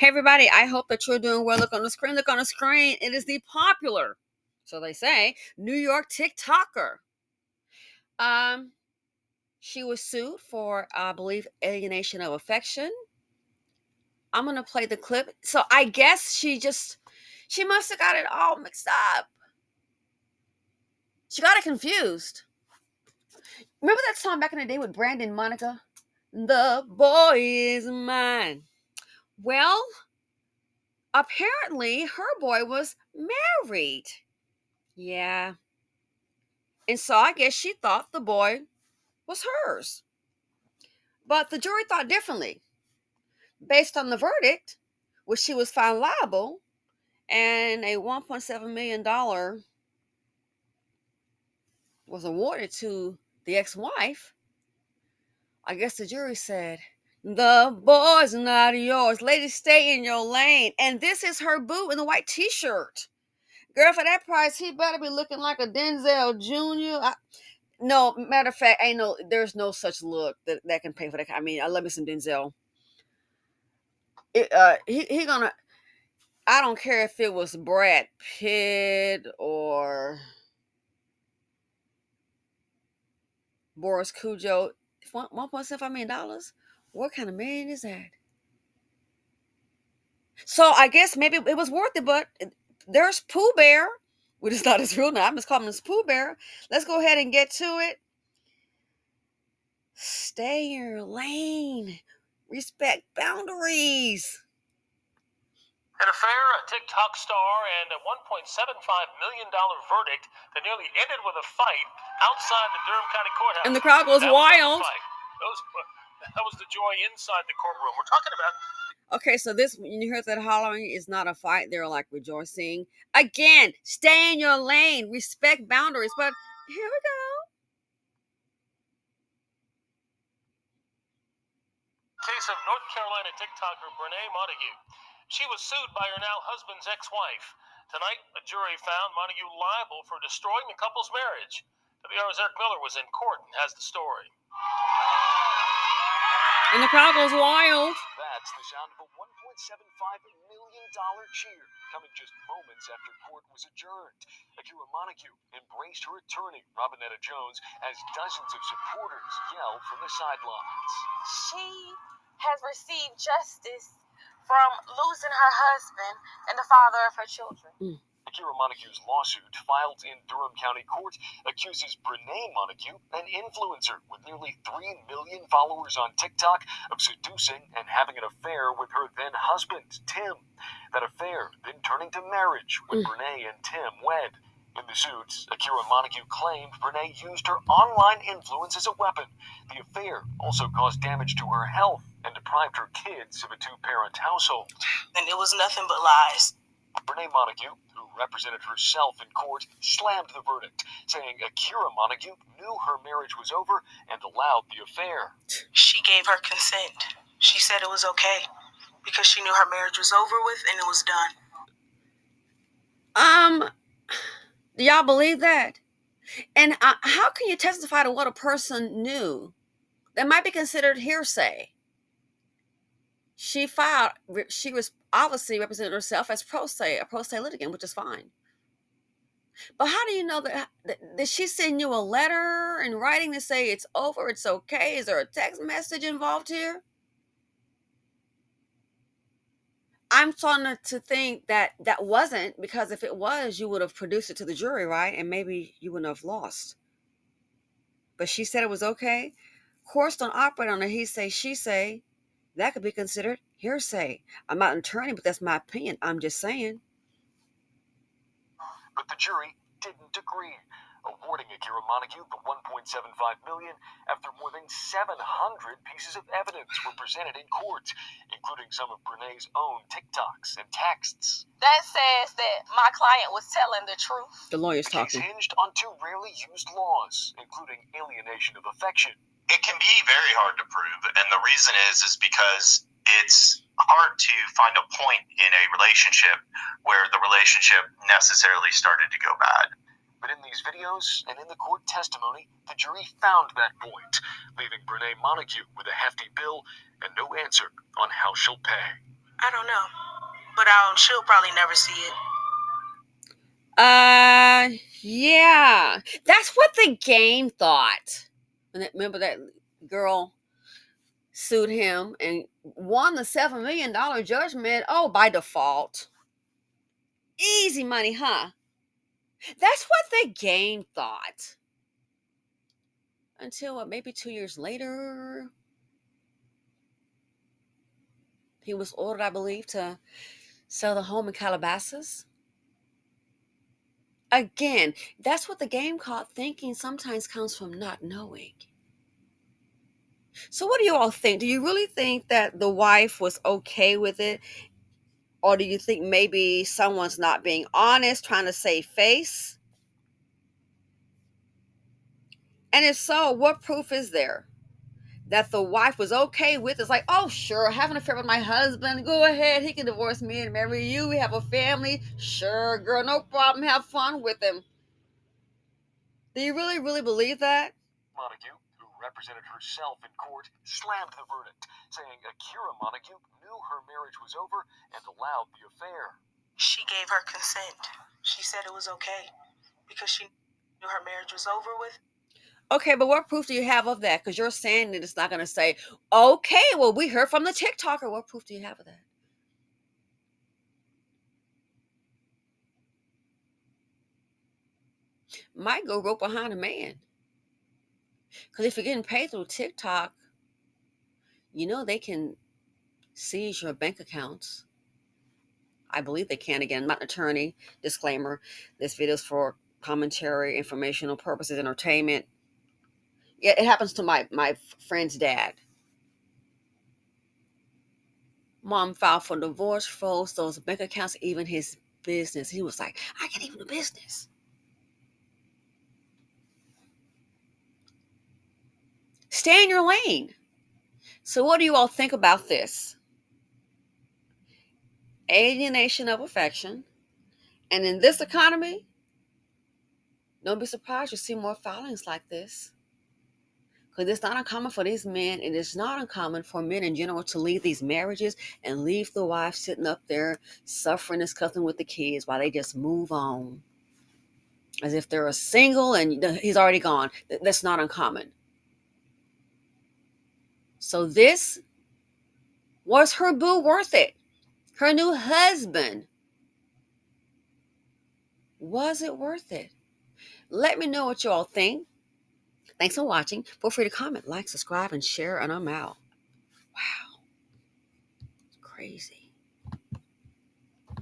Hey everybody, I hope that you're doing well. Look on the screen, look on the screen. It is the popular, so they say, New York Tik TOker. She was sued for, I believe, alienation of affection. I'm gonna play the clip. So I guess she must have got it all mixed up. She got it confused. Remember that song back in the day with Brandon and Monica? The boy is mine. Well, apparently her boy was married. Yeah. And so I guess she thought the boy was hers. But the jury thought differently. Based on the verdict, which she was found liable, and a $1.7 million was awarded to the ex-wife, I guess the jury said, the boy's not yours. Lady, stay in your lane. And this is her boo in the white t-shirt. Girl, for that price, he better be looking like a Denzel Jr. No, matter of fact, there's no such look that can pay for that. I mean, I love me some Denzel. He gonna. I don't care if it was Brad Pitt or Boris Cujo. $1.75 million. What kind of man is that? So I guess maybe it was worth it. But there's Pooh Bear, which is not his real name. I'm just calling him Pooh Bear. Let's go ahead and get to it. Stay in your lane. Respect boundaries. An affair, a TikTok star, and a $1.75 million verdict that nearly ended with a fight outside the Durham County Courthouse. And the crowd goes wild. That was the joy inside the courtroom. We're talking about... Okay, so this, when you hear that hollering, is not a fight. They're like rejoicing. Again, stay in your lane. Respect boundaries. But here we go. Case of North Carolina TikToker Brene Montague. She was sued by her now husband's ex-wife. Tonight, a jury found Montague liable for destroying the couple's marriage. WR's Eric Miller was in court and has the story. And the crowd goes wild. That's the sound of a $1.75 million cheer coming just moments after court was adjourned. Akira Montague embraced her attorney, Robinetta Jones, as dozens of supporters yelled from the sidelines. She has received justice from losing her husband and the father of her children. Akira Montague's lawsuit, filed in Durham County Court, accuses Brene Montague, an influencer with nearly 3 million followers on TikTok, of seducing and having an affair with her then-husband, Tim. That affair then turning to marriage when Brene and Tim wed. In the suits, Akira Montague claimed Brene used her online influence as a weapon. The affair also caused damage to her health and deprived her kids of a two-parent household. And it was nothing but lies. Brene Montague, who represented herself in court, slammed the verdict, saying Akira Montague knew her marriage was over and allowed the affair. She gave her consent. She said it was okay because she knew her marriage was over with and it was done. Do y'all believe that? And how can you testify to what a person knew? That might be considered hearsay. She was obviously representing herself as a pro se litigant, which is fine. But how do you know that? Did she send you a letter in writing to say it's over, it's okay? Is there a text message involved here? I'm starting to think that wasn't, because if it was, you would have produced it to the jury, right? And maybe you wouldn't have lost. But she said it was okay. Courts don't operate on a he say, she say. That could be considered hearsay. I'm not an attorney, but that's my opinion. I'm just saying. But the jury didn't agree, awarding Akira Montague the $1.75 million after more than 700 pieces of evidence were presented in court, including some of Brene's own TikToks and texts. That says that my client was telling the truth. The lawyer's The case talking. hinged on two rarely used laws, including alienation of affection. It can be very hard to prove, and the reason is because it's hard to find a point in a relationship where the relationship necessarily started to go bad. But in these videos and in the court testimony, the jury found that point, leaving Brene Montague with a hefty bill and no answer on how she'll pay. I don't know, but she'll probably never see it. Yeah. That's what the game thought. Remember that girl sued him and won the $7 million judgment? Oh, by default. Easy money, huh? That's what the game thought. Until maybe 2 years later, he was ordered, I believe, to sell the home in Calabasas. Again, that's what the game called thinking sometimes comes from not knowing. So what do you all think? Do you really think that the wife was okay with it? Or do you think maybe someone's not being honest, trying to save face? And if so, what proof is there that the wife was okay with? It's like, oh, sure, have an affair with my husband. Go ahead. He can divorce me and marry you. We have a family. Sure, girl, no problem. Have fun with him. Do you really, really believe that? Montague, who represented herself in court, slammed the verdict, saying Akira Montague knew her marriage was over and allowed the affair. She gave her consent. She said it was okay because she knew her marriage was over with. Okay, but what proof do you have of that? Because you're saying that it's not going to say, okay, well, we heard from the TikToker. What proof do you have of that? Might go rope behind a man. Because if you're getting paid through TikTok, you know they can seize your bank accounts. I believe they can. Again, I'm not an attorney. Disclaimer, this video is for commentary, informational purposes, entertainment. Yeah, it happens to my friend's dad. Mom filed for divorce, froze those bank accounts, even his business. He was like, I can't even do business. Stay in your lane. So what do you all think about this? Alienation of affection. And in this economy, don't be surprised you see more filings like this. Because it's not uncommon for these men, and it's not uncommon for men in general to leave these marriages and leave the wife sitting up there suffering, discussing with the kids while they just move on. As if they're a single and he's already gone. That's not uncommon. So this, was her boo worth it? Her new husband. Was it worth it? Let me know what you all think. Thanks for watching. Feel free to comment, like, subscribe, and share, and I'm out. Wow. Crazy.